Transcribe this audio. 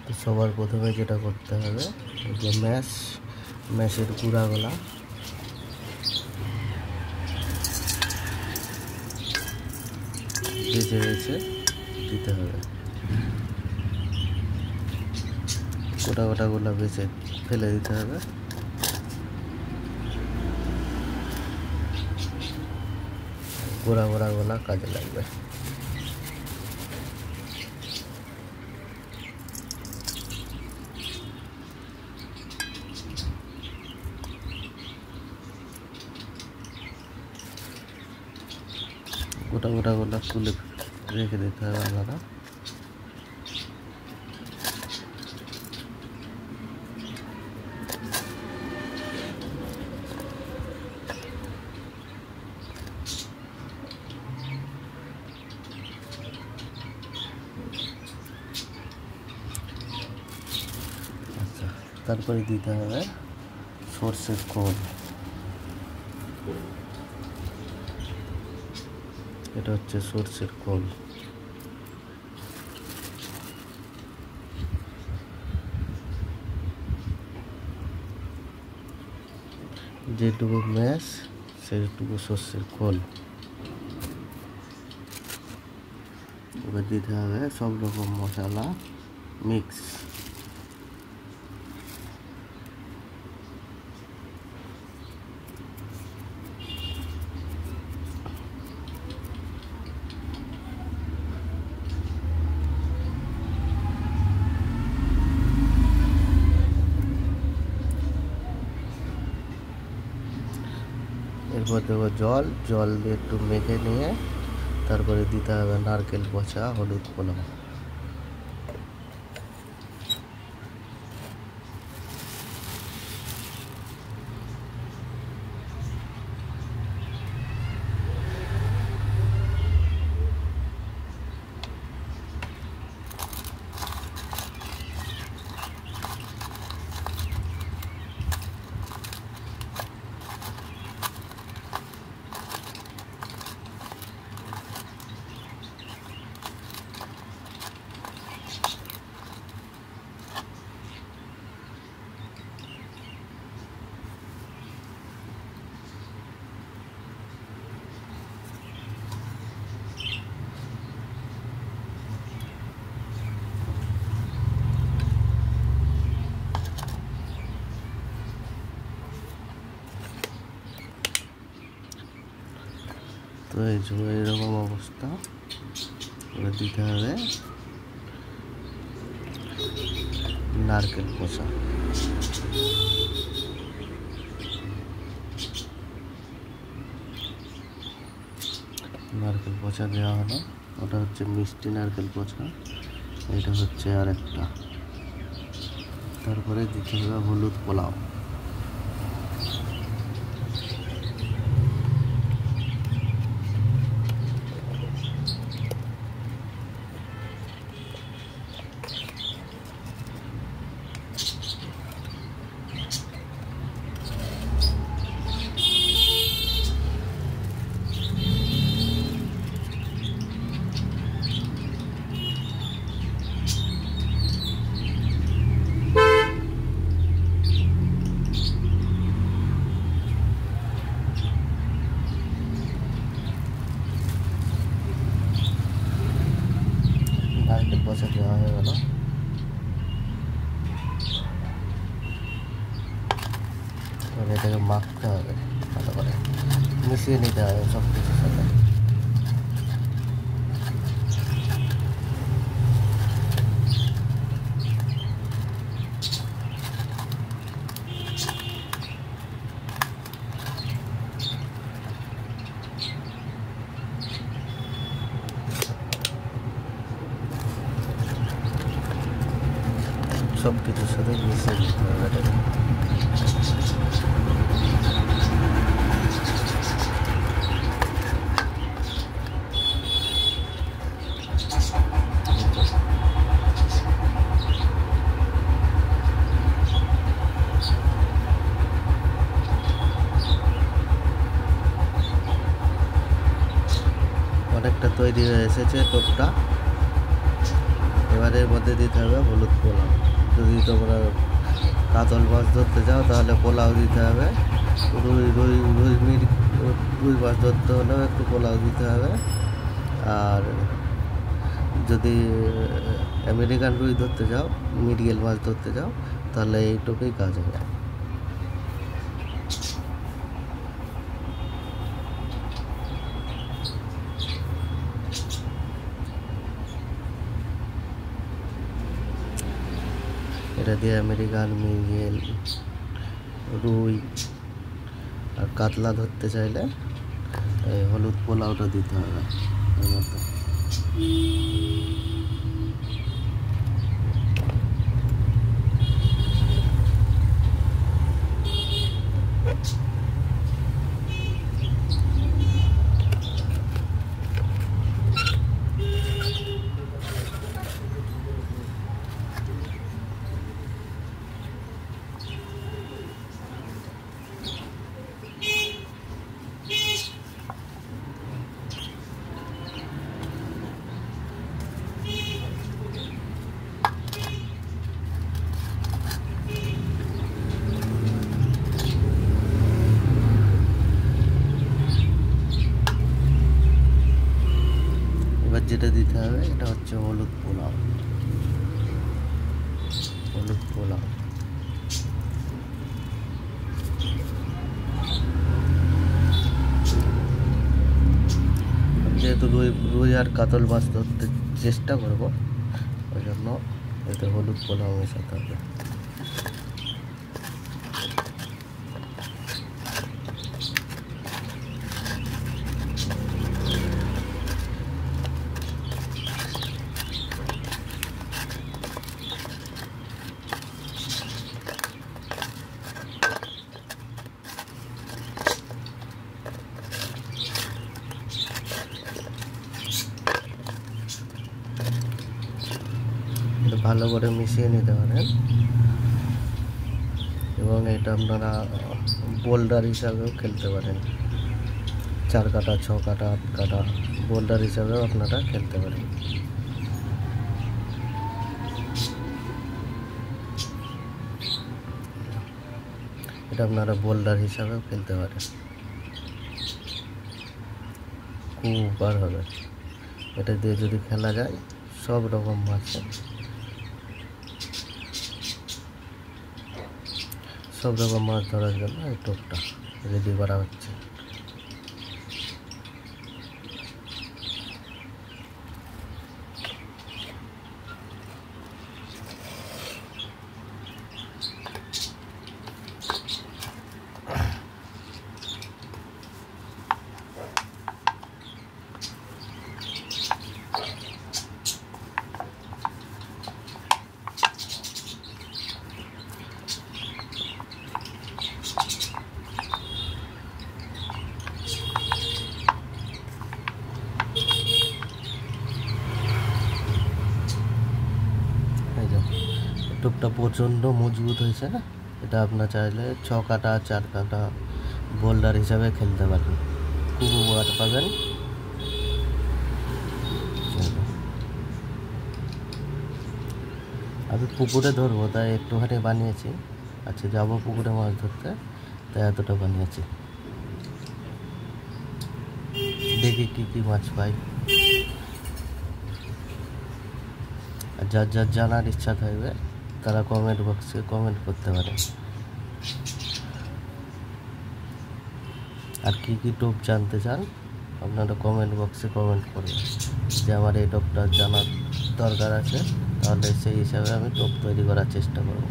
তো সবার প্রথমে যেটা করতে হবে যে ম্যাশের গুঁড়াগুলা বেছে বেছে দিতে হবে। গোটাগুলো বেছে ফেলে দিতে হবে। গোড়াগুলা কাজে লাগবে। গোটাগুলো তুলে রেখে দিতে হবে আলাদা। আচ্ছা, তারপরে দিতে হবে সরষের খোল। এটা হচ্ছে সরষের খোল। যেটুকু ম্যাশ সেটুকু সরষের খোল। এবার দিতে হবে সব রকম মশলা মিক্স। এরপর দেবো জল দিয়ে একটু মেখে নিয়ে তারপরে দিতে হবে নারকেল পচা, হলুদ পোলাও। তো এই জন্য এরকম অবস্থা। এবার দিতে হবে নারকেল পচা। নারকেল পচা দেওয়া হলো। ওটা হচ্ছে মিষ্টি নারকেল পচা, এটা হচ্ছে আর একটা। তারপরে দিতে হবে হলুদ পোলাও। নারকেল পচা দেওয়া হয়ে গেল। এবার এটাকে মাখতে হবে, ভালো করে মিশিয়ে নিতে হবে সব কিছুর সাথে। সব কিছুর সাথে মিশিয়ে দিতে হবে এটাকে। অনেকটা তৈরি হয়ে এসেছে টোপটা। এবার এবারে এর মধ্যে দিতে হবে হলুদ পোলাও। যদি তোমরা কাতল মাছ ধরতে যাও তাহলে পোলাও দিতে হবে। রুই মাছ ধরতে হলেও একটু পোলাও দিতে হবে। আর যদি আমেরিকান রুই ধরতে যাও, মিরগেল মাছ ধরতে যাও, তাহলে এইটুকুই কাজ হবে। এটা দিয়ে আমেরিকান, মিরগেল, রুই আর কাতলা ধরতে চাইলে এই হলুদ পোলাওটা দিতে হবে এর মধ্যে। এবার যেটা দিতে হবে এটা হচ্ছে হলুদ পোলাও। হলুদ পোলাও যেহেতু রুই আর কাতল মাছ ধরতে চেষ্টা করব, ওই জন্য এতে হলুদ পোলাও মেশাতে হবে। ভালো করে মিশিয়ে নিতে পারেন এবং এটা আপনারা বোল্ডার হিসাবেও খেলতে পারেন। 4 কাটা, 6 কাটা, 8 কাটা বোল্ডার হিসাবেও আপনারা খেলতে পারেন। এটা আপনারা বোল্ডার হিসাবেও খেলতে পারেন, খুব উপকার হবে। এটা দিয়ে যদি খেলা যায় সব রকম মাছ, সব রকম মাছ ধরার জন্য এই টোপটা রেডি করা হচ্ছে। টোপটা প্রচণ্ড মজবুত হয়েছে না, এটা আপনার চাইলে 6 কাটা, 4 কাটা বোল্ডার হিসাবে খেলতে পারেন, খুব উপকার পাবেন। আমি পুকুরে ধরবো তাই একটুখানি বানিয়েছি। আচ্ছা, যাবো পুকুরে মাছ ধরতে তাই এতটা বানিয়েছি, দেখি কি মাছ পাই। আর যার জানার ইচ্ছা থাকবে তারা কমেন্ট বক্সে কমেন্ট করতে পারে। আর কি টোপ জানতে চান আপনারা কমেন্ট বক্সে কমেন্ট করবেন যে আমার এই টোপটা জানার দরকার আছে, তাহলে সেই হিসাবে আমি টোপ তৈরি করার চেষ্টা করব।